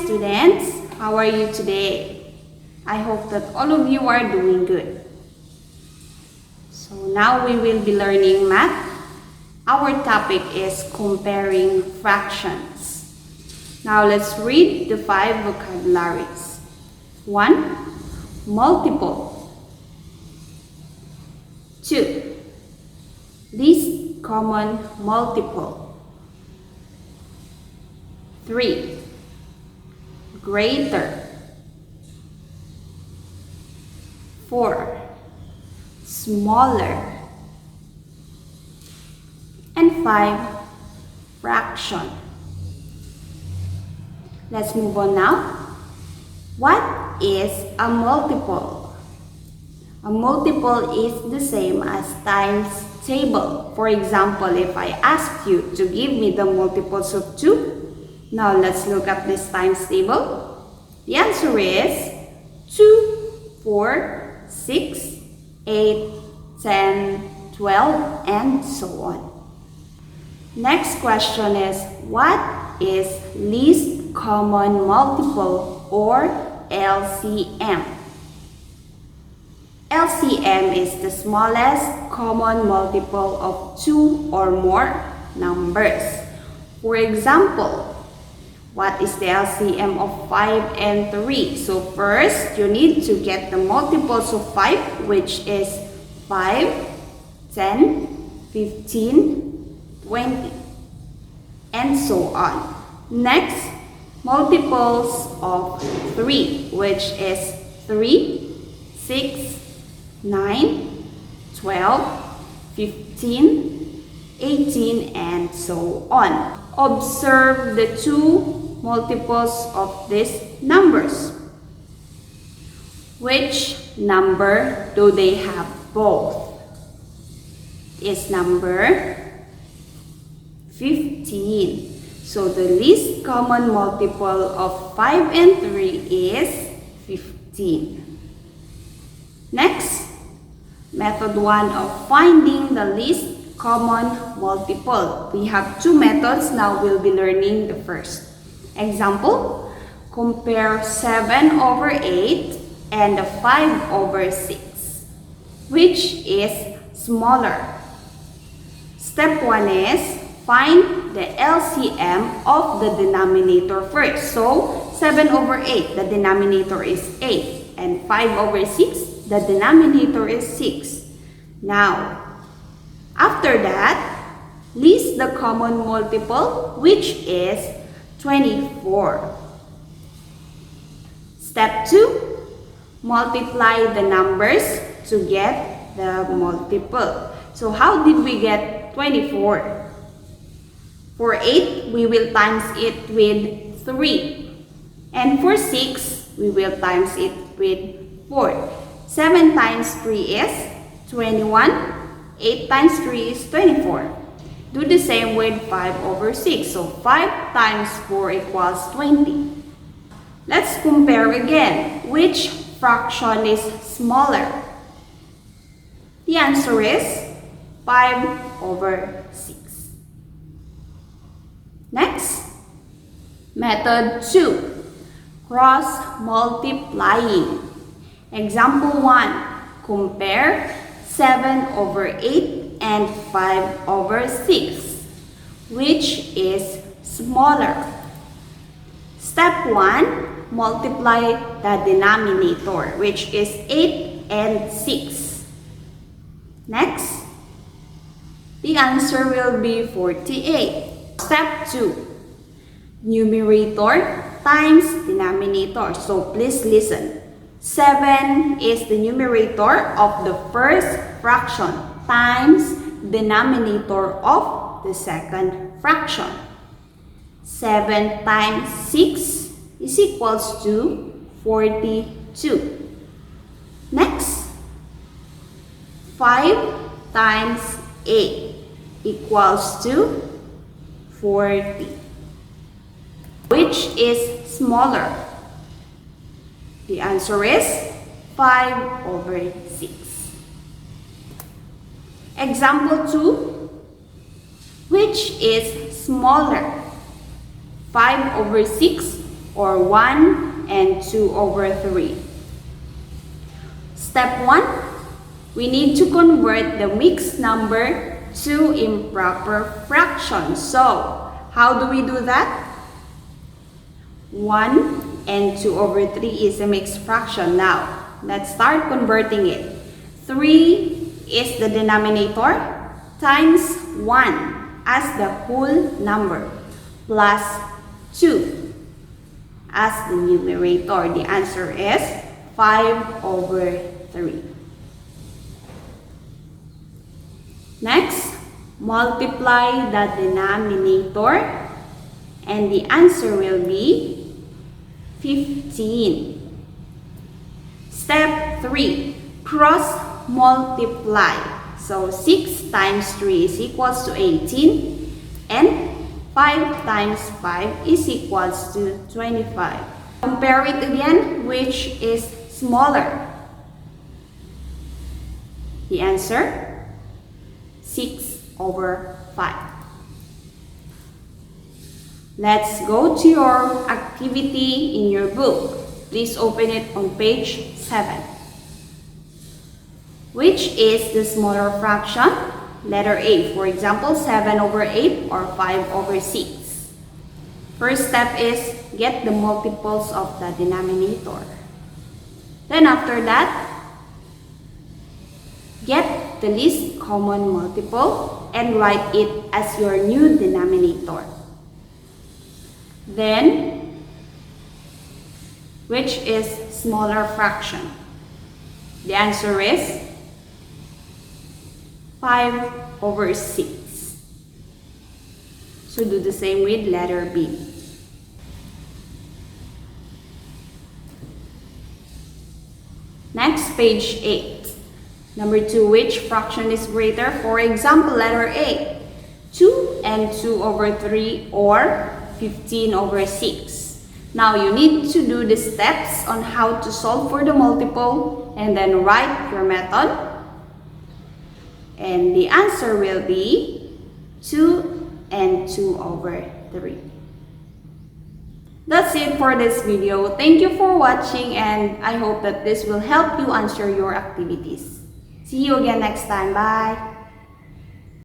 students, how are you today? I hope that all of you are doing good. So now we will be learning math. Our topic is comparing fractions. Now let's read the 5 vocabularies. 1. Multiple. 2. Least common multiple. 3. Greater. 4. Smaller. And 5. Fraction. Let's move on now. What is a multiple? A multiple is the same as times table. For example, if I asked you to give me the multiples of 2, now let's look at this times table. The answer is 2, 4, 6, 8, 10, 12, and so on. Next question is, what is least common multiple or LCM? LCM is the smallest common multiple of 2 or more numbers. For example, what is the LCM of 5 and 3? So first, you need to get the multiples of 5, which is 5, 10, 15, 20, and so on. Next, multiples of 3, which is 3, 6, 9, 12, 15, 18, and so on. Observe the 2 multiples of these numbers. Which number do they have both? Is number 15. So the least common multiple of 5 and 3 is 15. Next, method 1 of finding the least common multiple. We have 2 methods. Now we'll be learning the first. Example, compare 7 over 8 and 5 over 6. Which is smaller? Step 1 is find the LCM of the denominator first. So, 7 over 8, the denominator is 8. And 5 over 6, the denominator is 6. Now, after that, list the common multiple, which is 24. Step 2, multiply the numbers to get the multiple. So how did we get 24? For 8, we will times it with 3. And for 6, we will times it with 4. 7 times 3 is 21. 8 times 3 is 24. Do the same with 5 over 6. So 5 times 4 equals 20. Let's compare again. Which fraction is smaller? The answer is 5 over 6. Next, method 2. Cross multiplying. Example 1. Compare 7 over 8 and 5 over 6. Which is smaller? Step 1. Multiply the denominator, which is 8 and 6. Next, the answer will be 48. Step 2. Numerator times denominator. So please listen. 7 is the numerator of the first fraction times denominator of the second fraction. 7 times 6 is equals to 42. Next, 5 times 8 equals to 40. Which is smaller? The answer is 5 over 6. Example 2. Which is smaller? 5 over 6 or 1 and 2 over 3. Step 1, we need to convert the mixed number to improper fractions. So, how do we do that? 1 and 2 over 3 is a mixed fraction. Now, let's start converting it. 3 is the denominator times 1 as the whole number plus 2 as the numerator. The answer is 5 over 3. Next, multiply the denominator and the answer will be 15. Step 3, cross multiply. So 6 times 3 is equals to 18 and 5 times 5 is equals to 25. Compare it again, which is smaller. The answer, 6 over 5. Let's go to your activity in your book. Please open it on page 7. Which is the smaller fraction? Letter A. For example, 7 over 8 or 5 over 6. First step is get the multiples of the denominator. Then after that, get the least common multiple and write it as your new denominator. Then, which is smaller fraction? The answer is 5 over 6. So do the same with letter B. Next, page 8. Number 2, which fraction is greater? For example, letter A, 2 and 2 over 3 or 15 over 6. Now you need to do the steps on how to solve for the multiple and then write your method. And the answer will be 2 and 2 over 3. That's it for this video. Thank you for watching and I hope that this will help you answer your activities. See you again next time. Bye!